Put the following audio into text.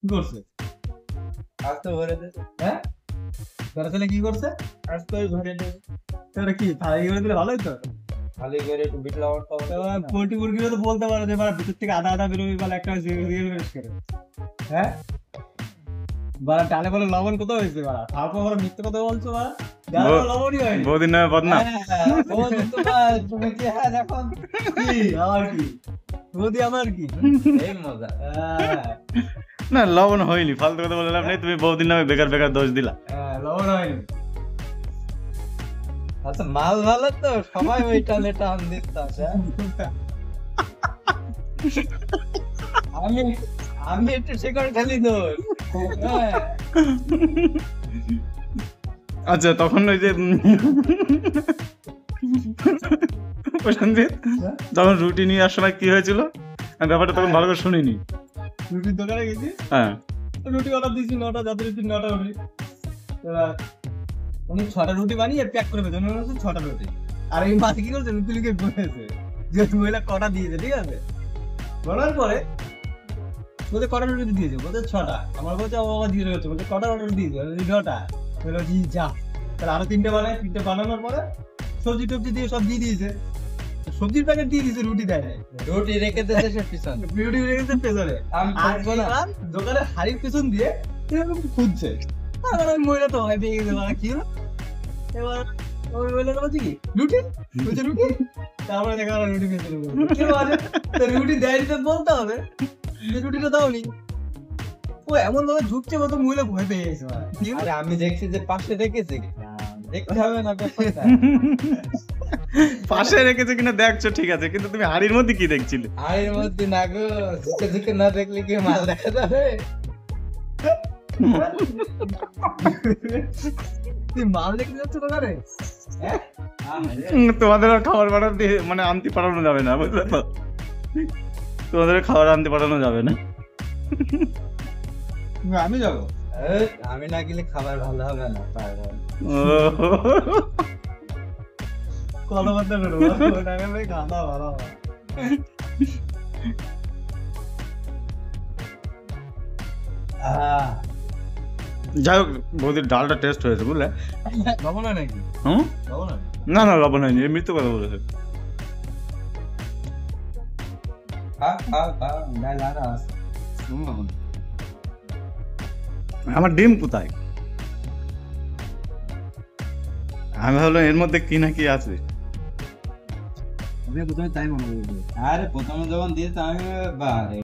কি করছে? আজ তো ভরে দে। হ্যাঁ, তোরা ছেলে কি করছে? আজ তো ভরে দে। তোরা কি ফালাই করে দিলে ভালোই তো। খালি করে একটু বিট লবণ টবণ। পোল্ট্রি মুরগিরও তো বলতে পারো যে এবার ভিতর থেকে আধা আধা বেরোবি, বলে একটা বেশ করে। হ্যাঁ, বাড়া ডালে বলে লবণ কোথাও হয়েছে, বাড়া তারপর বলে মিথ্যে কথা বলছো, বাড়া ডালে বলে লবণই হয়নি। বহুদিন নামে বদনাম। তুমি কি হ্যাঁ দেখো কি আমার কি বৌদি আমার কি এই মজা। না লবণ হয়নি, ফালতু কথা বলে লাভ নেই। তুমি বহুদিন নামে বেকার বেকার দোষ দিলা। লবণ হয়নি। আচ্ছা মাল ভালো তো সবাই ওই টানে টান দিতাম। আমি আমি একটু শেখার খালি দোষ। হ্যাঁ। আচ্ছা তখন ওই যে প্রশান্তিত, তখন রুটি নিয়ে আসার সময় কি হয়েছিল আমি ব্যাপারটা তখন ভালো করে শুনিনি। রুটির দোকানে গেছি, হ্যাঁ রুটি অর্ডার দিয়েছি 9টা, যাদের রুটি 9টা রুটি। এবার উনি 6টা রুটি বানিয়ে প্যাক করে পেয়েছেন, 6টা রুটি। আর এই মাছ কি করছে, রুটি লিখে বলেছে যে মহিলা কটা দিয়েছে, ঠিক আছে। বলার পরে বলতে কটা রুটি দিয়েছে, বলতে 6টা। আমার বলছে ও বাবা দিয়ে রয়েছে, বলছে কটা অর্ডার দিয়েছে, 9টা। বললো জি যা, তাহলে আরো 3টে বানায়। 3টে বানানোর পরে সবজি টবজি দিয়ে সব দিয়ে দিয়েছে, সবজির প্যাকেট দিয়ে দিয়েছে, রুটি দেয় নাই। রুটি রেখে দিয়েছে সে পিছনে। রুটি রেখেছে পেছনে, আমি আর থাকবো না। এবার দোকানের হাড়ির পেছন দিয়ে এরকম খুঁজছে। তারপর ওই মহিলা তো ভয় পেয়ে গেছে, মানে কি হলো। এবার ওই মহিলাটা বলছে কি রুটি, বলছে রুটি। তারপরে দেখা গেল রুটি পেছনে কি বলে, তো রুটি দেয়নি তো বলতে হবে যে রুটিটা দাওনি। ও এমন ভাবে ঝুঁকছে, মতো মহিলা ভয় পেয়ে গেছে, মানে কি হলো? আরে আমি দেখছি যে পাশে রেখেছে কি দেখতে হবে না ব্যাপারটা। পাশে রেখেছে কিনা দেখছো ঠিক আছে, কিন্তু তুমি হাড়ির মধ্যে কি দেখছিলে? আর এর মধ্যে না গো, ঝুঁকে ঝুঁকে না দেখলে কি মাল দেখা যাবে? তুই মাল দেখতে যাচ্ছ দোকানে? হ্যাঁ, তোমাদের আর খাবার বানাতে দিয়ে মানে আনতে পাঠানো যাবে না, বুঝলে তো? তোমাদের খাবার আনতে পাঠানো যাবে না। আমি যাবো। এই, আমি না গেলে খাবার ভালো হবে না। পাগল। কথাবার্তা করবো ওটাকে ভাই, খাওয়া ভালো হবে। যাই হোক বৌদির ডালটা টেস্ট হয়েছে বুঝলে। লবণ হয় নাকি? হুম, লবণ হয়? না না লবণ হয়নি, এমনি তো কথা বলেছে। খা খা খা ডাল আর আছে। আমার ডিম কোথায়? আমি ভাবলাম এর মধ্যে কি না কি আছে। আমি প্রথমে তাই মনে করি। আরে প্রথমে যখন দিয়েছে আমি বাহ